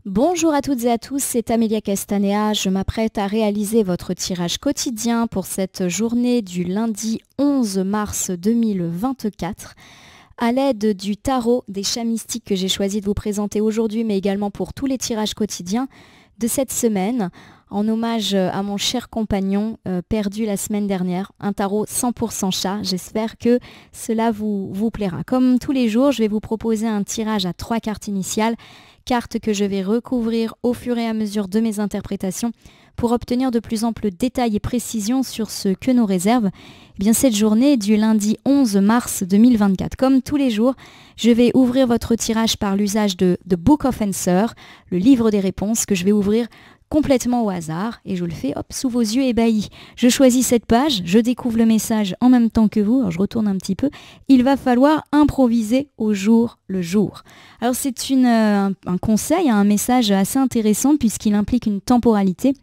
Bonjour à toutes et à tous, c'est Amélia Castanea. Je m'apprête à réaliser votre tirage quotidien pour cette journée du lundi 11 mars 2024 à l'aide du tarot des chats mystiques que j'ai choisi de vous présenter aujourd'hui, mais également pour tous les tirages quotidiens de cette semaine, en hommage à mon cher compagnon perdu la semaine dernière, un tarot 100% chat. J'espère que cela vous plaira. Comme tous les jours, je vais vous proposer un tirage à 3 cartes initiales, cartes que je vais recouvrir au fur et à mesure de mes interprétations pour obtenir de plus amples détails et précisions sur ce que nous réserve cette journée du lundi 11 mars 2024. Comme tous les jours, je vais ouvrir votre tirage par l'usage de The Book of Answers, le livre des réponses que je vais ouvrir complètement au hasard et je le fais sous vos yeux ébahis. Je choisis cette page, je découvre le message en même temps que vous. Alors je retourne un petit peu. Il va falloir improviser au jour le jour. Alors c'est un conseil, un message assez intéressant puisqu'il implique une temporalité.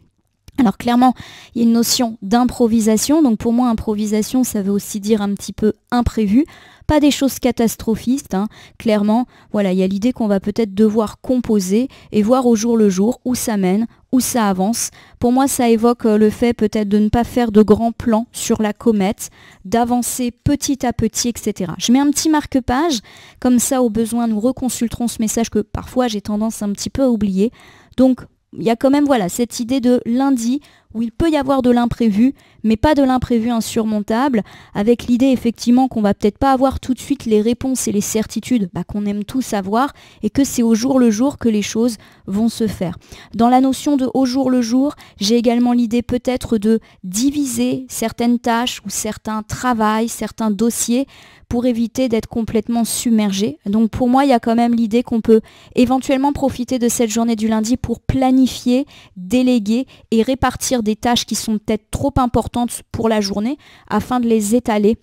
Alors clairement, il y a une notion d'improvisation. Donc pour moi, improvisation, ça veut aussi dire un petit peu imprévu. Pas des choses catastrophistes, clairement. Voilà, il y a l'idée qu'on va peut-être devoir composer et voir au jour le jour où ça mène, où ça avance. Pour moi, ça évoque le fait peut-être de ne pas faire de grands plans sur la comète, d'avancer petit à petit, etc. Je mets un petit marque-page, comme ça au besoin nous reconsulterons ce message que parfois j'ai tendance un petit peu à oublier. Donc il y a quand même cette idée de lundi où il peut y avoir de l'imprévu, mais pas de l'imprévu insurmontable, avec l'idée effectivement qu'on va peut-être pas avoir tout de suite les réponses et les certitudes qu'on aime tous avoir, et que c'est au jour le jour que les choses vont se faire. Dans la notion de au jour le jour, j'ai également l'idée peut-être de diviser certaines tâches ou certains travails, certains dossiers, pour éviter d'être complètement submergé. Donc pour moi, il y a quand même l'idée qu'on peut éventuellement profiter de cette journée du lundi pour planifier, déléguer et répartir des tâches qui sont peut-être trop importantes pour la journée afin de les étaler,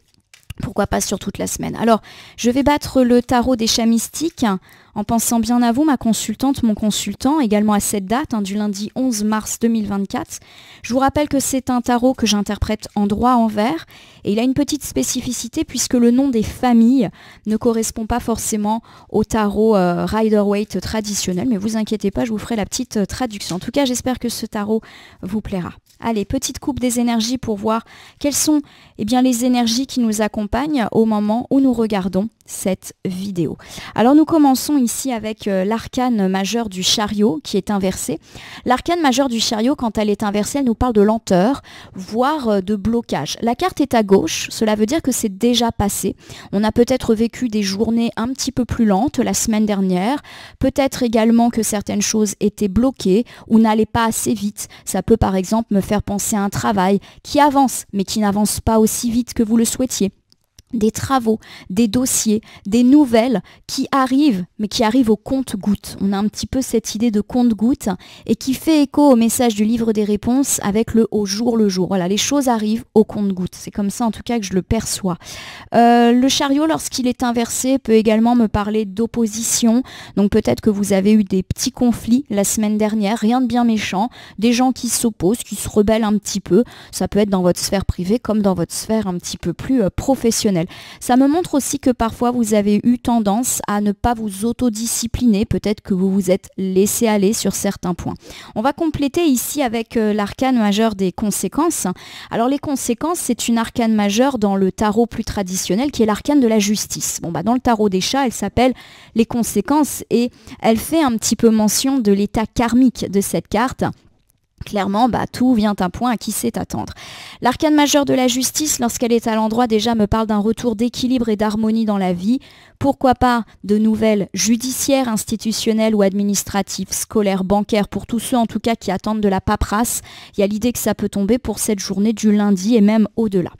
pourquoi pas sur toute la semaine. Alors, je vais battre le tarot des chats mystiques en pensant bien à vous, ma consultante, mon consultant, également à cette date, du lundi 11 mars 2024. Je vous rappelle que c'est un tarot que j'interprète en droit envers, et il a une petite spécificité puisque le nom des familles ne correspond pas forcément au tarot Rider-Waite traditionnel, mais vous inquiétez pas, je vous ferai la petite traduction. En tout cas, j'espère que ce tarot vous plaira. Allez, petite coupe des énergies pour voir quelles sont les énergies qui nous accompagnent au moment où nous regardons cette vidéo. Alors nous commençons ici avec l'arcane majeur du chariot qui est inversé. L'arcane majeur du chariot, quand elle est inversée, elle nous parle de lenteur, voire de blocage. La carte est à gauche, cela veut dire que c'est déjà passé. On a peut-être vécu des journées un petit peu plus lentes la semaine dernière, peut-être également que certaines choses étaient bloquées ou n'allaient pas assez vite. Ça peut par exemple me faire penser à un travail qui avance, mais qui n'avance pas aussi vite que vous le souhaitiez. Des travaux, des dossiers, des nouvelles qui arrivent, mais qui arrivent au compte-gouttes. On a un petit peu cette idée de compte-gouttes et qui fait écho au message du livre des réponses avec le au jour le jour. Voilà, les choses arrivent au compte-gouttes. C'est comme ça en tout cas que je le perçois. Le chariot, lorsqu'il est inversé, peut également me parler d'opposition. Donc peut-être que vous avez eu des petits conflits la semaine dernière, rien de bien méchant, des gens qui s'opposent, qui se rebellent un petit peu. Ça peut être dans votre sphère privée comme dans votre sphère un petit peu plus professionnelle. Ça me montre aussi que parfois vous avez eu tendance à ne pas vous autodiscipliner, peut-être que vous vous êtes laissé aller sur certains points. On va compléter ici avec l'arcane majeur des conséquences. Alors les conséquences, c'est une arcane majeure dans le tarot plus traditionnel qui est l'arcane de la justice. Dans le tarot des chats, elle s'appelle les conséquences et elle fait un petit peu mention de l'état karmique de cette carte. Clairement, tout vient à point à qui sait attendre. L'arcane majeur de la justice, lorsqu'elle est à l'endroit, déjà me parle d'un retour d'équilibre et d'harmonie dans la vie. Pourquoi pas de nouvelles judiciaires, institutionnelles ou administratives, scolaires, bancaires, pour tous ceux en tout cas qui attendent de la paperasse. Il y a l'idée que ça peut tomber pour cette journée du lundi et même au-delà.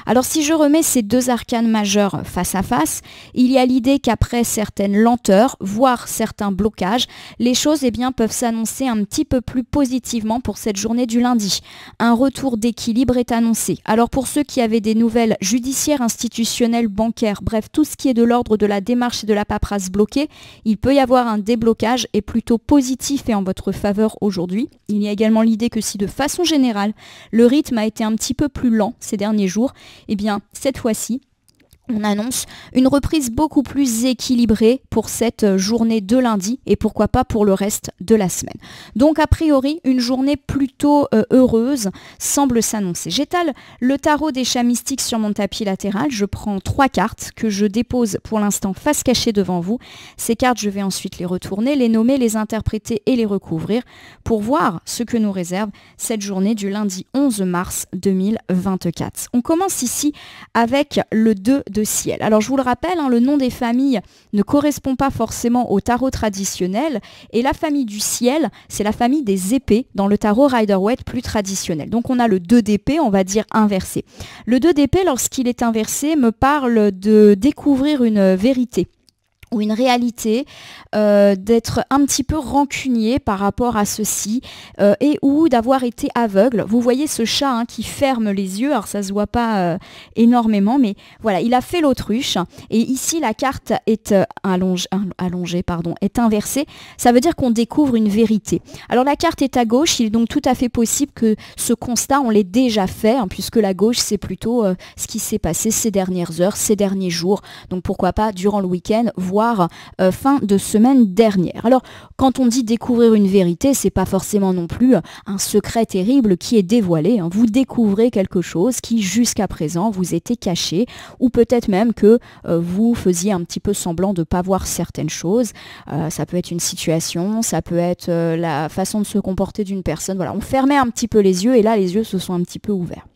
Alors si je remets ces deux arcanes majeurs face à face, il y a l'idée qu'après certaines lenteurs, voire certains blocages, les choses peuvent s'annoncer un petit peu plus positivement pour cette journée du lundi. Un retour d'équilibre est annoncé. Alors pour ceux qui avaient des nouvelles judiciaires, institutionnelles, bancaires, bref, tout ce qui est de l'ordre de la démarche et de la paperasse bloquée, il peut y avoir un déblocage et plutôt positif et en votre faveur aujourd'hui. Il y a également l'idée que si de façon générale, le rythme a été un petit peu plus lent ces derniers jours, cette fois-ci, On annonce une reprise beaucoup plus équilibrée pour cette journée de lundi et pourquoi pas pour le reste de la semaine. Donc a priori, une journée plutôt heureuse semble s'annoncer. J'étale le tarot des chats mystiques sur mon tapis latéral. Je prends 3 cartes que je dépose pour l'instant face cachée devant vous. Ces cartes, je vais ensuite les retourner, les nommer, les interpréter et les recouvrir pour voir ce que nous réserve cette journée du lundi 11 mars 2024. On commence ici avec le 2 de ciel. Alors je vous le rappelle, le nom des familles ne correspond pas forcément au tarot traditionnel et la famille du ciel, c'est la famille des épées dans le tarot Rider-Waite plus traditionnel. Donc on a le 2 d'épée, on va dire inversé. Le 2 d'épée, lorsqu'il est inversé, me parle de découvrir une vérité ou une réalité, d'être un petit peu rancunier par rapport à ceci et ou d'avoir été aveugle. Vous voyez ce chat qui ferme les yeux, alors ça se voit pas énormément, mais voilà, il a fait l'autruche et ici la carte est est inversée. Ça veut dire qu'on découvre une vérité. Alors la carte est à gauche, il est donc tout à fait possible que ce constat, on l'ait déjà fait, puisque la gauche c'est plutôt ce qui s'est passé ces dernières heures, ces derniers jours. Donc pourquoi pas durant le week-end, voire fin de semaine dernière. Alors, quand on dit découvrir une vérité, c'est pas forcément non plus un secret terrible qui est dévoilé. Vous découvrez quelque chose qui, jusqu'à présent, vous était caché, ou peut-être même que vous faisiez un petit peu semblant de ne pas voir certaines choses. Ça peut être une situation, ça peut être la façon de se comporter d'une personne. Voilà, on fermait un petit peu les yeux et là, les yeux se sont un petit peu ouverts.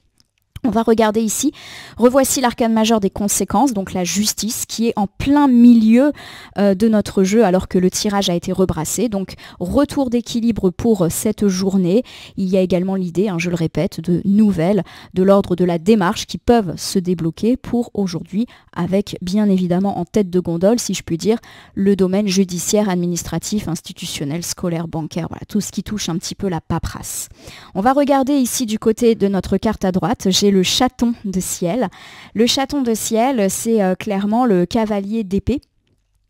On va regarder ici, revoici l'arcane majeur des conséquences, donc la justice qui est en plein milieu de notre jeu alors que le tirage a été rebrassé. Donc retour d'équilibre pour cette journée. Il y a également l'idée, je le répète, de nouvelles de l'ordre de la démarche qui peuvent se débloquer pour aujourd'hui avec bien évidemment en tête de gondole, si je puis dire, le domaine judiciaire, administratif, institutionnel, scolaire, bancaire, voilà, tout ce qui touche un petit peu la paperasse. On va regarder ici du côté de notre carte à droite, j'ai le chaton de ciel. Le chaton de ciel, c'est clairement le cavalier d'épée.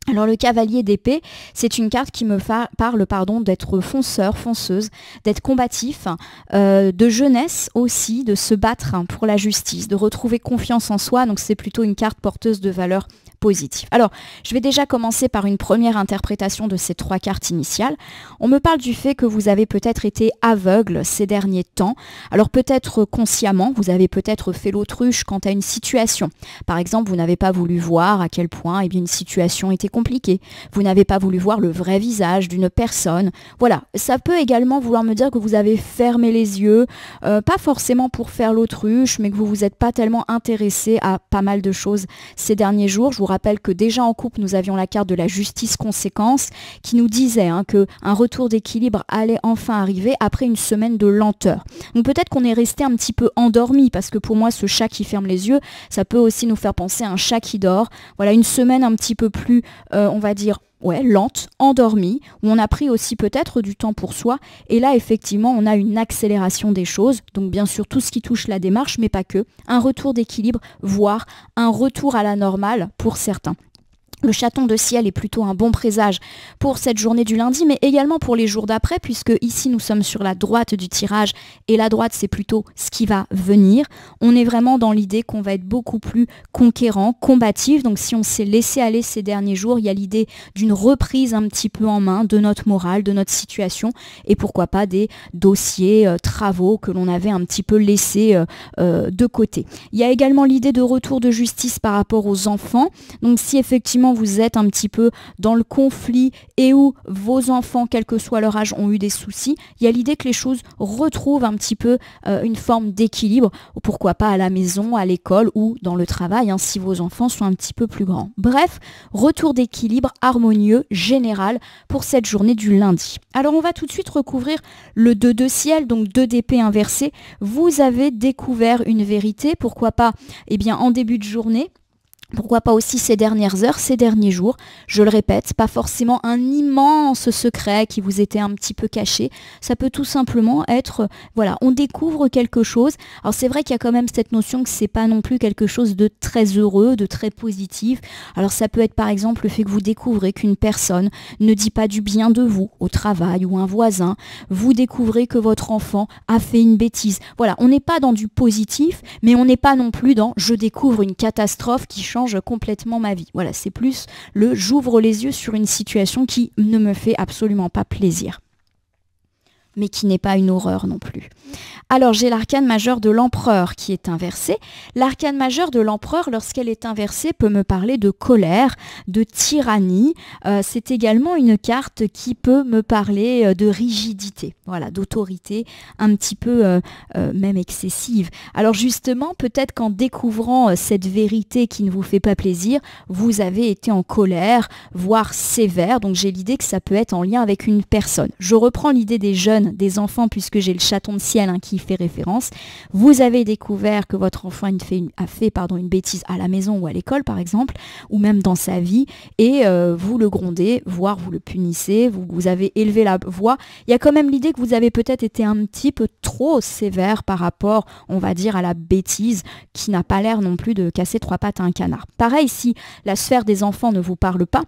Alors le cavalier d'épée, c'est une carte qui me parle d'être fonceur, fonceuse, d'être combatif, de jeunesse aussi, de se battre pour la justice, de retrouver confiance en soi. Donc c'est plutôt une carte porteuse de valeurs positives. Alors, je vais déjà commencer par une première interprétation de ces 3 cartes initiales. On me parle du fait que vous avez peut-être été aveugle ces derniers temps. Alors peut-être consciemment, vous avez peut-être fait l'autruche quant à une situation. Par exemple, vous n'avez pas voulu voir à quel point une situation était compliquée. Vous n'avez pas voulu voir le vrai visage d'une personne. Voilà, ça peut également vouloir me dire que vous avez fermé les yeux, pas forcément pour faire l'autruche, mais que vous vous êtes pas tellement intéressé à pas mal de choses ces derniers jours. Je vous rappelle que déjà en couple, nous avions la carte de la justice conséquence qui nous disait qu'un retour d'équilibre allait enfin arriver après une semaine de lenteur. Donc peut-être qu'on est resté un petit peu endormi parce que pour moi, ce chat qui ferme les yeux, ça peut aussi nous faire penser à un chat qui dort. Voilà, une semaine un petit peu plus, on va dire, lente, endormie, où on a pris aussi peut-être du temps pour soi. Et là, effectivement, on a une accélération des choses. Donc, bien sûr, tout ce qui touche la démarche, mais pas que. Un retour d'équilibre, voire un retour à la normale pour certains. Le chaton de ciel est plutôt un bon présage pour cette journée du lundi, mais également pour les jours d'après, puisque ici nous sommes sur la droite du tirage, et la droite c'est plutôt ce qui va venir. On est vraiment dans l'idée qu'on va être beaucoup plus conquérant, combatif, donc si on s'est laissé aller ces derniers jours, il y a l'idée d'une reprise un petit peu en main de notre morale, de notre situation, et pourquoi pas des dossiers, travaux que l'on avait un petit peu laissés de côté. Il y a également l'idée de retour de justice par rapport aux enfants, donc si effectivement vous êtes un petit peu dans le conflit et où vos enfants, quel que soit leur âge, ont eu des soucis, il y a l'idée que les choses retrouvent un petit peu une forme d'équilibre, pourquoi pas à la maison, à l'école ou dans le travail, si vos enfants sont un petit peu plus grands. Bref, retour d'équilibre harmonieux, général pour cette journée du lundi. Alors on va tout de suite recouvrir le 2 de ciel, donc 2 d'épée inversée. Vous avez découvert une vérité, pourquoi pas en début de journée. Pourquoi pas aussi ces dernières heures, ces derniers jours. Je le répète, pas forcément un immense secret qui vous était un petit peu caché. Ça peut tout simplement être, voilà, on découvre quelque chose. Alors c'est vrai qu'il y a quand même cette notion que c'est pas non plus quelque chose de très heureux, de très positif. Alors ça peut être par exemple le fait que vous découvrez qu'une personne ne dit pas du bien de vous au travail ou un voisin. Vous découvrez que votre enfant a fait une bêtise. Voilà, on n'est pas dans du positif, mais on n'est pas non plus dans je découvre une catastrophe qui change change complètement ma vie. Voilà, c'est plus j'ouvre les yeux sur une situation qui ne me fait absolument pas plaisir, mais qui n'est pas une horreur non plus. Alors j'ai l'arcane majeur de l'empereur qui est inversé. L'arcane majeur de l'empereur, lorsqu'elle est inversée, peut me parler de colère, de tyrannie. C'est également une carte qui peut me parler de rigidité, voilà, d'autorité un petit peu même excessive. Alors justement, peut-être qu'en découvrant cette vérité qui ne vous fait pas plaisir, vous avez été en colère, voire sévère. Donc j'ai l'idée que ça peut être en lien avec une personne. Je reprends l'idée des jeunes, des enfants, puisque j'ai le chaton de ciel qui fait référence. Vous avez découvert que votre enfant a fait une bêtise à la maison ou à l'école par exemple, ou même dans sa vie, et vous le grondez, voire vous le punissez, vous avez élevé la voix. Il y a quand même l'idée que vous avez peut-être été un petit peu trop sévère par rapport, on va dire, à la bêtise, qui n'a pas l'air non plus de casser trois pattes à un canard. Pareil, si la sphère des enfants ne vous parle pas,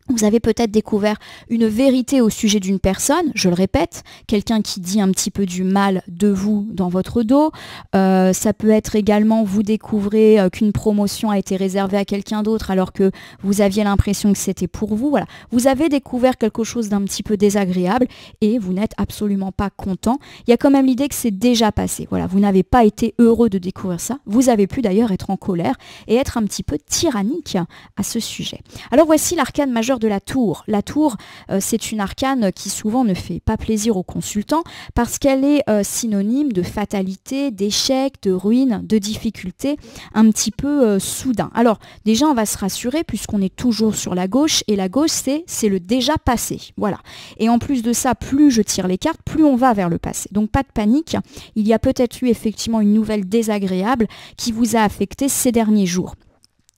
vous avez peut-être découvert une vérité au sujet d'une personne, je le répète, quelqu'un qui dit un petit peu du mal de vous dans votre dos. Ça peut être également, vous découvrez qu'une promotion a été réservée à quelqu'un d'autre alors que vous aviez l'impression que c'était pour vous. Voilà. Vous avez découvert quelque chose d'un petit peu désagréable et vous n'êtes absolument pas content. Il y a quand même l'idée que c'est déjà passé. Voilà. Vous n'avez pas été heureux de découvrir ça. Vous avez pu d'ailleurs être en colère et être un petit peu tyrannique à ce sujet. Alors voici l'arcane majeur de la tour. La tour, c'est une arcane qui souvent ne fait pas plaisir aux consultants parce qu'elle est synonyme de fatalité, d'échec, de ruine, de difficulté, un petit peu soudain. Alors déjà, on va se rassurer puisqu'on est toujours sur la gauche et la gauche, c'est le déjà passé. Voilà. Et en plus de ça, plus je tire les cartes, plus on va vers le passé. Donc pas de panique. Il y a peut-être eu effectivement une nouvelle désagréable qui vous a affecté ces derniers jours.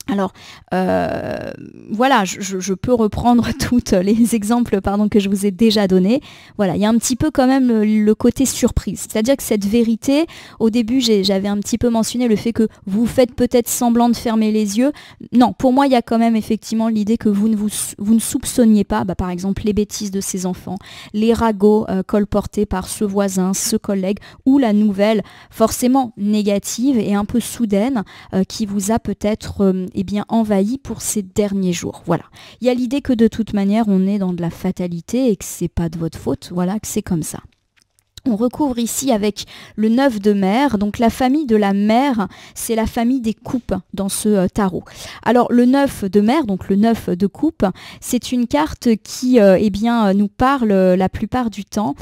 Alors, voilà, je peux reprendre tous les exemples que je vous ai déjà donnés. Voilà, il y a un petit peu quand même le côté surprise. C'est-à-dire que cette vérité, au début, j'avais un petit peu mentionné le fait que vous faites peut-être semblant de fermer les yeux. Non, pour moi, il y a quand même effectivement l'idée que vous ne soupçonniez pas, par exemple, les bêtises de ces enfants, les ragots colportés par ce voisin, ce collègue, ou la nouvelle forcément négative et un peu soudaine qui vous a peut-être envahi pour ces derniers jours. Voilà. Il y a l'idée que de toute manière, on est dans de la fatalité et que c'est pas de votre faute, voilà, que c'est comme ça. On recouvre ici avec le 9 de mer, donc la famille de la mer, c'est la famille des coupes dans ce tarot. Alors le 9 de mer, donc le 9 de coupe, c'est une carte qui nous parle la plupart du temps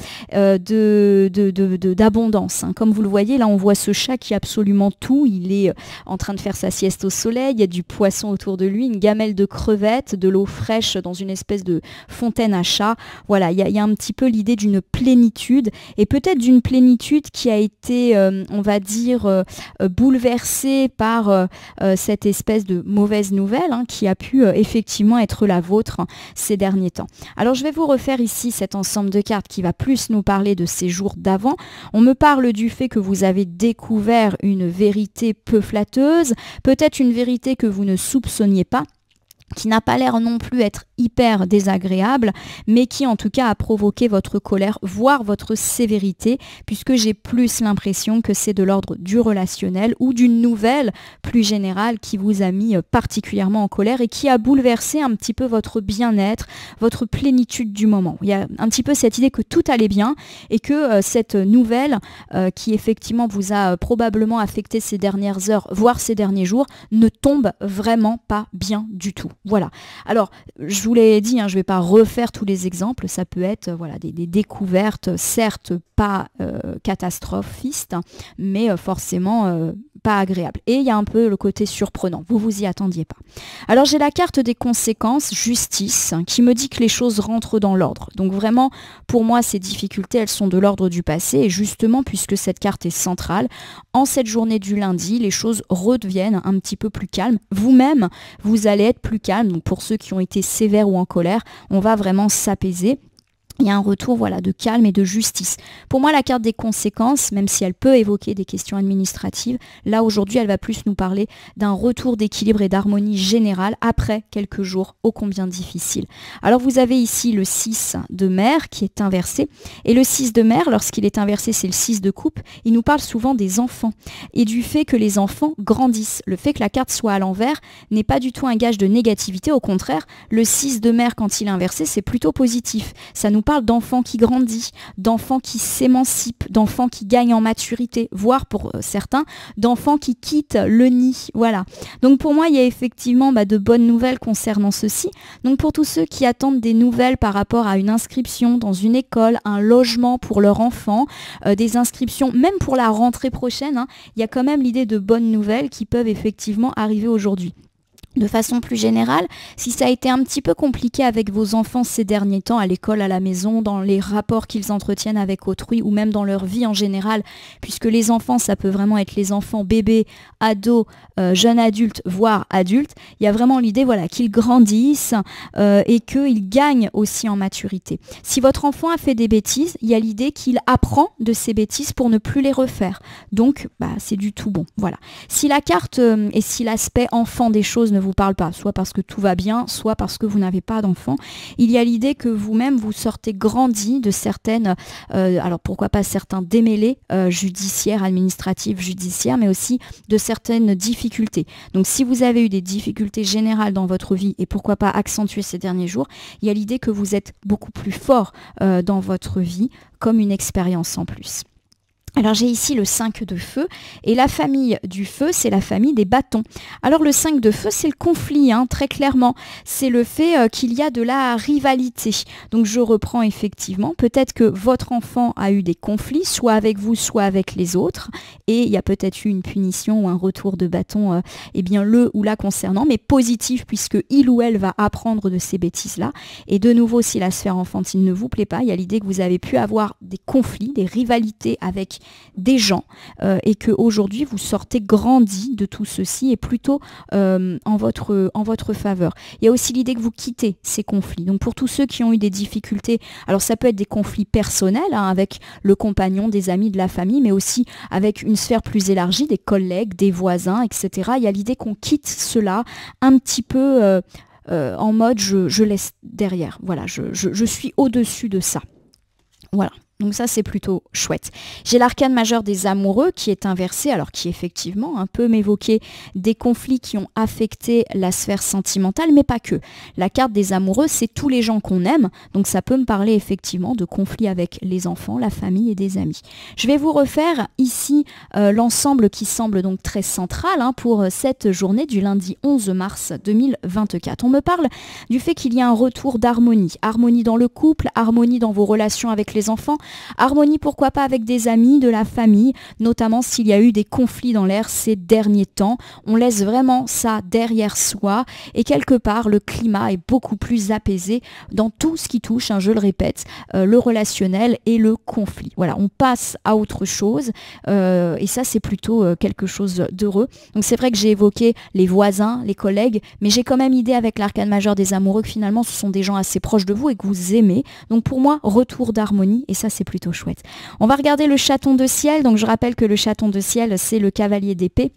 d'abondance. Comme vous le voyez, là on voit ce chat qui a absolument tout, il est en train de faire sa sieste au soleil, il y a du poisson autour de lui, une gamelle de crevettes, de l'eau fraîche dans une espèce de fontaine à chat. Voilà, il y a un petit peu l'idée d'une plénitude et peut-être d'une plénitude qui a été, on va dire, bouleversée par cette espèce de mauvaise nouvelle qui a pu effectivement être la vôtre ces derniers temps. Alors je vais vous refaire ici cet ensemble de cartes qui va plus nous parler de ces jours d'avant. On me parle du fait que vous avez découvert une vérité peu flatteuse, peut-être une vérité que vous ne soupçonniez pas, qui n'a pas l'air non plus être hyper désagréable, mais qui en tout cas a provoqué votre colère, voire votre sévérité, puisque j'ai plus l'impression que c'est de l'ordre du relationnel ou d'une nouvelle plus générale qui vous a mis particulièrement en colère et qui a bouleversé un petit peu votre bien-être, votre plénitude du moment. Il y a un petit peu cette idée que tout allait bien et que cette nouvelle qui effectivement vous a probablement affecté ces dernières heures, voire ces derniers jours, ne tombe vraiment pas bien du tout. Voilà. Alors, je vous l'ai dit, je ne vais pas refaire tous les exemples. Ça peut être des découvertes, certes pas catastrophistes, mais forcément pas agréables. Et il y a un peu le côté surprenant. Vous vous y attendiez pas. Alors, j'ai la carte des conséquences, justice, qui me dit que les choses rentrent dans l'ordre. Donc vraiment, pour moi, ces difficultés, elles sont de l'ordre du passé. Et justement, puisque cette carte est centrale, en cette journée du lundi, les choses redeviennent un petit peu plus calmes. Vous-même, vous allez être plus calme. Donc pour ceux qui ont été sévères ou en colère, on va vraiment s'apaiser. Il y a un retour voilà, de calme et de justice. Pour moi, la carte des conséquences, même si elle peut évoquer des questions administratives, là aujourd'hui, elle va plus nous parler d'un retour d'équilibre et d'harmonie générale après quelques jours ô combien difficiles. Alors vous avez ici le 6 de mer qui est inversé. Et le 6 de mer, lorsqu'il est inversé, c'est le 6 de coupe. Il nous parle souvent des enfants et du fait que les enfants grandissent. Le fait que la carte soit à l'envers n'est pas du tout un gage de négativité. Au contraire, le 6 de mer, quand il est inversé, c'est plutôt positif. Ça nous parle d'enfants qui grandissent, d'enfants qui s'émancipent, d'enfants qui gagnent en maturité, voire pour certains, d'enfants qui quittent le nid. Voilà. Donc pour moi, il y a effectivement de bonnes nouvelles concernant ceci. Donc pour tous ceux qui attendent des nouvelles par rapport à une inscription dans une école, un logement pour leur enfant, des inscriptions, même pour la rentrée prochaine, il y a quand même l'idée de bonnes nouvelles qui peuvent effectivement arriver aujourd'hui. De façon plus générale, si ça a été un petit peu compliqué avec vos enfants ces derniers temps, à l'école, à la maison, dans les rapports qu'ils entretiennent avec autrui ou même dans leur vie en général, puisque les enfants, ça peut vraiment être les enfants bébés, ados, jeunes adultes, voire adultes, il y a vraiment l'idée voilà, qu'ils grandissent et qu'ils gagnent aussi en maturité. Si votre enfant a fait des bêtises, il y a l'idée qu'il apprend de ces bêtises pour ne plus les refaire. Donc, c'est du tout bon. Voilà. Si la carte et si l'aspect enfant des choses ne vous parle pas, soit parce que tout va bien, soit parce que vous n'avez pas d'enfant. Il y a l'idée que vous-même vous sortez grandi de certaines, alors pourquoi pas certains démêlés judiciaires, administratifs, judiciaires, mais aussi de certaines difficultés. Donc si vous avez eu des difficultés générales dans votre vie et pourquoi pas accentuées ces derniers jours, il y a l'idée que vous êtes beaucoup plus fort dans votre vie comme une expérience en plus. Alors j'ai ici le 5 de feu et la famille du feu, c'est la famille des bâtons. Alors le 5 de feu, c'est le conflit, très clairement. C'est le fait qu'il y a de la rivalité. Donc je reprends effectivement, peut-être que votre enfant a eu des conflits, soit avec vous, soit avec les autres, et il y a peut-être eu une punition ou un retour de bâton, le ou la concernant, mais positif puisque il ou elle va apprendre de ces bêtises-là. Et de nouveau, si la sphère enfantine ne vous plaît pas, il y a l'idée que vous avez pu avoir des conflits, des rivalités avec des gens et qu'aujourd'hui vous sortez grandi de tout ceci et plutôt en votre faveur. Il y a aussi l'idée que vous quittez ces conflits. Donc pour tous ceux qui ont eu des difficultés, alors ça peut être des conflits personnels avec le compagnon, des amis, de la famille, mais aussi avec une sphère plus élargie, des collègues, des voisins, etc. Il y a l'idée qu'on quitte cela un petit peu en mode je laisse derrière. Voilà, je suis au-dessus de ça. Voilà. Donc ça, c'est plutôt chouette. J'ai l'arcane majeur des amoureux qui est inversé, alors qui effectivement peut m'évoquer des conflits qui ont affecté la sphère sentimentale, mais pas que. La carte des amoureux, c'est tous les gens qu'on aime, donc ça peut me parler effectivement de conflits avec les enfants, la famille et des amis. Je vais vous refaire ici l'ensemble qui semble donc très central pour cette journée du lundi 11 mars 2024. On me parle du fait qu'il y a un retour d'harmonie. Harmonie dans le couple, harmonie dans vos relations avec les enfants, harmonie pourquoi pas avec des amis, de la famille, notamment s'il y a eu des conflits dans l'air ces derniers temps. On laisse vraiment ça derrière soi et quelque part le climat est beaucoup plus apaisé dans tout ce qui touche, je le répète, le relationnel et le conflit. Voilà, on passe à autre chose et ça c'est plutôt quelque chose d'heureux. Donc c'est vrai que j'ai évoqué les voisins, les collègues, mais j'ai quand même idée avec l'arcane majeur des amoureux que finalement ce sont des gens assez proches de vous et que vous aimez. Donc pour moi, retour d'harmonie et ça c'est plutôt chouette. On va regarder le chaton de ciel. Donc je rappelle que le chaton de ciel, c'est le cavalier d'épée.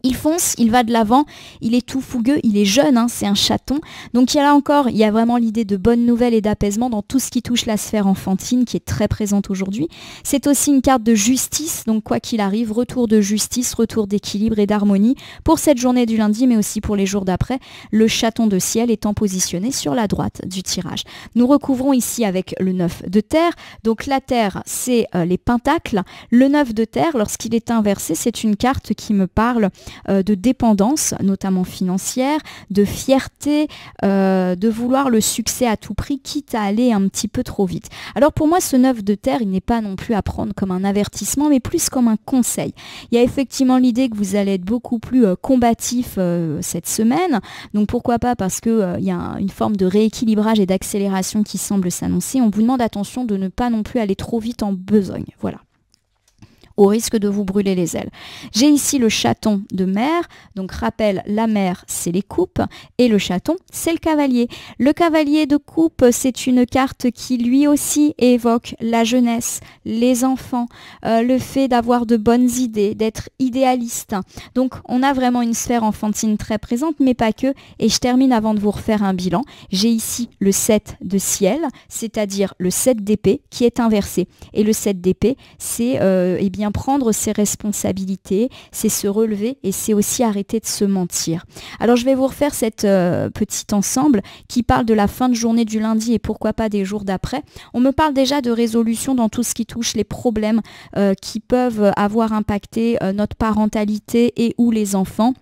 Il fonce, il va de l'avant, il est tout fougueux, il est jeune, c'est un chaton. Donc il y a vraiment l'idée de bonnes nouvelles et d'apaisement dans tout ce qui touche la sphère enfantine qui est très présente aujourd'hui. C'est aussi une carte de justice, donc quoi qu'il arrive, retour de justice, retour d'équilibre et d'harmonie pour cette journée du lundi, mais aussi pour les jours d'après, le chaton de ciel étant positionné sur la droite du tirage. Nous recouvrons ici avec le 9 de terre. Donc la terre, c'est les pentacles. Le 9 de terre, lorsqu'il est inversé, c'est une carte qui me parle de dépendance, notamment financière, de fierté, de vouloir le succès à tout prix, quitte à aller un petit peu trop vite. Alors pour moi, ce 9 de terre, il n'est pas non plus à prendre comme un avertissement, mais plus comme un conseil. Il y a effectivement l'idée que vous allez être beaucoup plus combatif cette semaine, donc pourquoi pas, parce qu'il y a une forme de rééquilibrage et d'accélération qui semble s'annoncer. On vous demande attention de ne pas non plus aller trop vite en besogne. Voilà. au risque de vous brûler les ailes. J'ai ici le chaton de mer, donc rappel, la mer c'est les coupes et le chaton c'est le cavalier. Le cavalier de coupe, c'est une carte qui lui aussi évoque la jeunesse, les enfants, le fait d'avoir de bonnes idées, d'être idéaliste. Donc on a vraiment une sphère enfantine très présente, mais pas que. Et je termine avant de vous refaire un bilan. J'ai ici le 7 de ciel, c'est-à-dire le 7 d'épée qui est inversé. Et le 7 d'épée, c'est eh bien prendre ses responsabilités, c'est se relever et c'est aussi arrêter de se mentir. Alors je vais vous refaire cette petit ensemble qui parle de la fin de journée du lundi et pourquoi pas des jours d'après. On me parle déjà de résolution dans tout ce qui touche les problèmes qui peuvent avoir impacté notre parentalité et ou les enfants.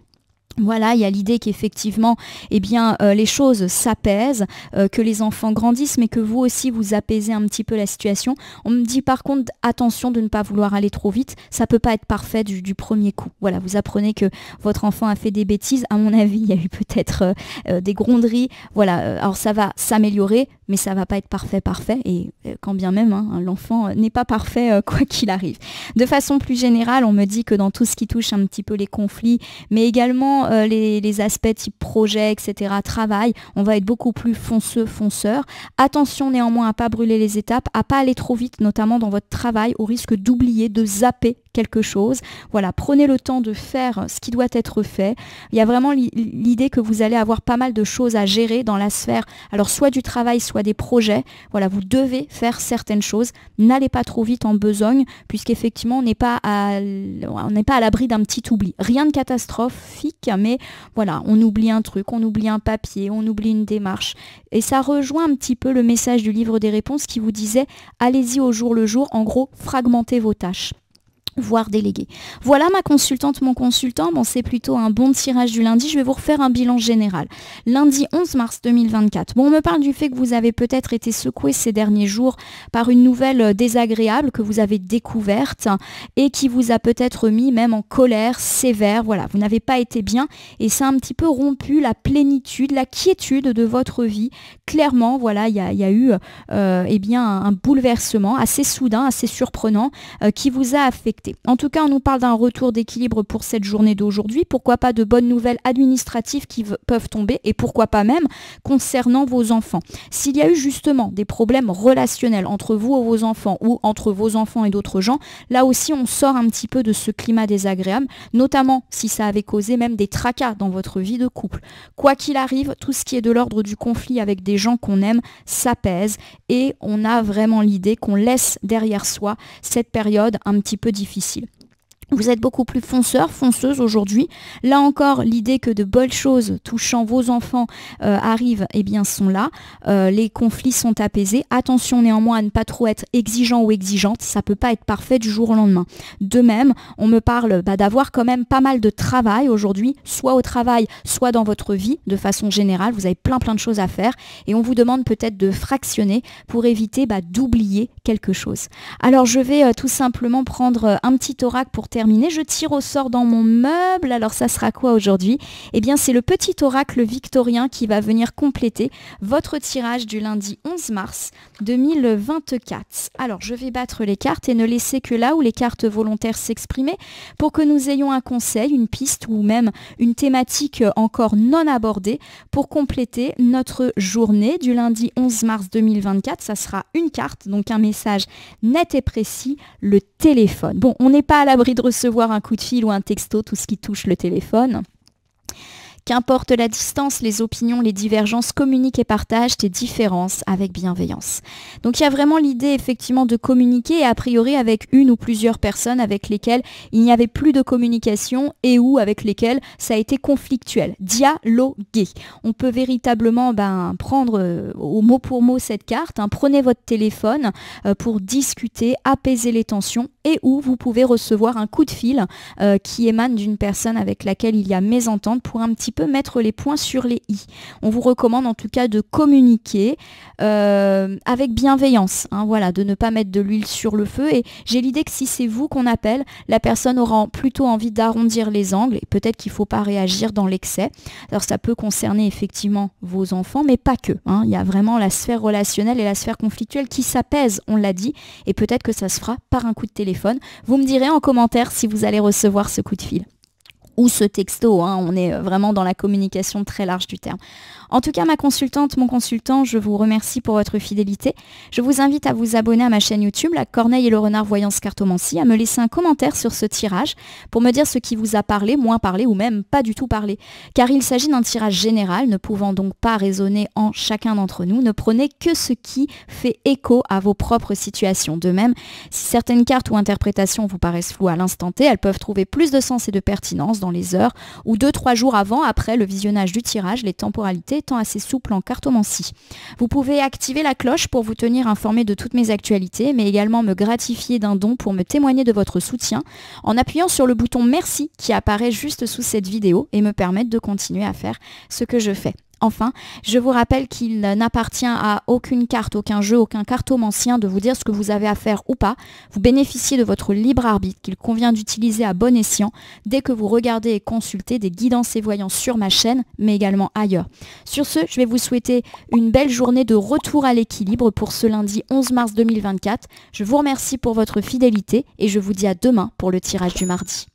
Voilà, il y a l'idée qu'effectivement, eh bien, les choses s'apaisent, que les enfants grandissent, mais que vous aussi, vous apaisez un petit peu la situation. On me dit par contre, attention de ne pas vouloir aller trop vite. Ça peut pas être parfait du premier coup. Voilà, vous apprenez que votre enfant a fait des bêtises. À mon avis, il y a eu peut-être des gronderies. Voilà, alors ça va s'améliorer, mais ça va pas être parfait. Et quand bien même, hein, l'enfant n'est pas parfait quoi qu'il arrive. De façon plus générale, on me dit que dans tout ce qui touche un petit peu les conflits, mais également les aspects type projet, etc., travail, on va être beaucoup plus fonceur. Attention néanmoins à pas brûler les étapes, à pas aller trop vite, notamment dans votre travail, au risque d'oublier, de zapper quelque chose. Voilà, prenez le temps de faire ce qui doit être fait. Il y a vraiment l'idée que vous allez avoir pas mal de choses à gérer dans la sphère, alors soit du travail, soit des projets. Voilà, vous devez faire certaines choses. N'allez pas trop vite en besogne, puisqu'effectivement, on n'est pas à l'abri d'un petit oubli. Rien de catastrophique, mais voilà, on oublie un truc, on oublie un papier, on oublie une démarche. Et ça rejoint un petit peu le message du livre des réponses qui vous disait « Allez-y au jour le jour », en gros, fragmentez vos tâches, voire délégué. Voilà ma consultante, mon consultant. Bon, c'est plutôt un bon tirage du lundi. Je vais vous refaire un bilan général. Lundi 11 mars 2024. Bon, on me parle du fait que vous avez peut-être été secoué ces derniers jours par une nouvelle désagréable que vous avez découverte et qui vous a peut-être mis même en colère sévère. Voilà, vous n'avez pas été bien et ça a un petit peu rompu la plénitude, la quiétude de votre vie. Clairement, voilà, il y a eu eh bien, un bouleversement assez soudain, assez surprenant qui vous a affecté. En tout cas, on nous parle d'un retour d'équilibre pour cette journée d'aujourd'hui. Pourquoi pas de bonnes nouvelles administratives qui peuvent tomber et pourquoi pas même concernant vos enfants. S'il y a eu justement des problèmes relationnels entre vous et vos enfants ou entre vos enfants et d'autres gens, là aussi on sort un petit peu de ce climat désagréable, notamment si ça avait causé même des tracas dans votre vie de couple. Quoi qu'il arrive, tout ce qui est de l'ordre du conflit avec des gens qu'on aime s'apaise et on a vraiment l'idée qu'on laisse derrière soi cette période un petit peu difficile. Vous êtes beaucoup plus fonceur, fonceuse aujourd'hui. Là encore, l'idée que de bonnes choses touchant vos enfants arrivent, eh bien, sont là. Les conflits sont apaisés. Attention néanmoins à ne pas trop être exigeant ou exigeante. Ça peut pas être parfait du jour au lendemain. De même, on me parle d'avoir quand même pas mal de travail aujourd'hui, soit au travail, soit dans votre vie, de façon générale. Vous avez plein de choses à faire et on vous demande peut-être de fractionner pour éviter d'oublier quelque chose. Alors, je vais tout simplement prendre un petit oracle pour terminé. Je tire au sort dans mon meuble. Alors ça sera quoi aujourd'hui? Eh bien c'est le petit oracle victorien qui va venir compléter votre tirage du lundi 11 mars 2024. Alors je vais battre les cartes et ne laisser que là où les cartes volontaires s'exprimer pour que nous ayons un conseil, une piste ou même une thématique encore non abordée pour compléter notre journée du lundi 11 mars 2024. Ça sera une carte, donc un message net et précis, le téléphone. Bon, on n'est pas à l'abri de recevoir un coup de fil ou un texto, tout ce qui touche le téléphone. Qu'importe la distance, les opinions, les divergences, communique et partage tes différences avec bienveillance. Donc il y a vraiment l'idée effectivement de communiquer et a priori avec une ou plusieurs personnes avec lesquelles il n'y avait plus de communication et ou avec lesquelles ça a été conflictuel. Dialoguer. On peut véritablement prendre au mot pour mot cette carte. Prenez votre téléphone pour discuter, apaiser les tensions et ou vous pouvez recevoir un coup de fil qui émane d'une personne avec laquelle il y a mésentente pour un petit peu mettre les points sur les i. On vous recommande en tout cas de communiquer avec bienveillance, hein, voilà, de ne pas mettre de l'huile sur le feu. Et j'ai l'idée que si c'est vous qu'on appelle, la personne aura plutôt envie d'arrondir les angles et peut-être qu'il ne faut pas réagir dans l'excès. Alors ça peut concerner effectivement vos enfants, mais pas que, hein. Il y a vraiment la sphère relationnelle et la sphère conflictuelle qui s'apaisent, on l'a dit, et peut-être que ça se fera par un coup de téléphone. Vous me direz en commentaire si vous allez recevoir ce coup de fil ou ce texto, hein, on est vraiment dans la communication très large du terme. En tout cas, ma consultante, mon consultant, je vous remercie pour votre fidélité. Je vous invite à vous abonner à ma chaîne YouTube, La Corneille et le Renard Voyance Cartomancie, à me laisser un commentaire sur ce tirage pour me dire ce qui vous a parlé, moins parlé ou même pas du tout parlé. Car il s'agit d'un tirage général, ne pouvant donc pas résonner en chacun d'entre nous. Ne prenez que ce qui fait écho à vos propres situations. De même, si certaines cartes ou interprétations vous paraissent floues à l'instant T, elles peuvent trouver plus de sens et de pertinence dans les heures ou 2-3 jours avant, après le visionnage du tirage, les temporalités étant assez souples en cartomancie. Vous pouvez activer la cloche pour vous tenir informé de toutes mes actualités, mais également me gratifier d'un don pour me témoigner de votre soutien en appuyant sur le bouton merci qui apparaît juste sous cette vidéo et me permettre de continuer à faire ce que je fais. Enfin, je vous rappelle qu'il n'appartient à aucune carte, aucun jeu, aucun cartomancien de vous dire ce que vous avez à faire ou pas. Vous bénéficiez de votre libre arbitre qu'il convient d'utiliser à bon escient dès que vous regardez et consultez des guidances et voyances sur ma chaîne, mais également ailleurs. Sur ce, je vais vous souhaiter une belle journée de retour à l'équilibre pour ce lundi 11 mars 2024. Je vous remercie pour votre fidélité et je vous dis à demain pour le tirage du mardi.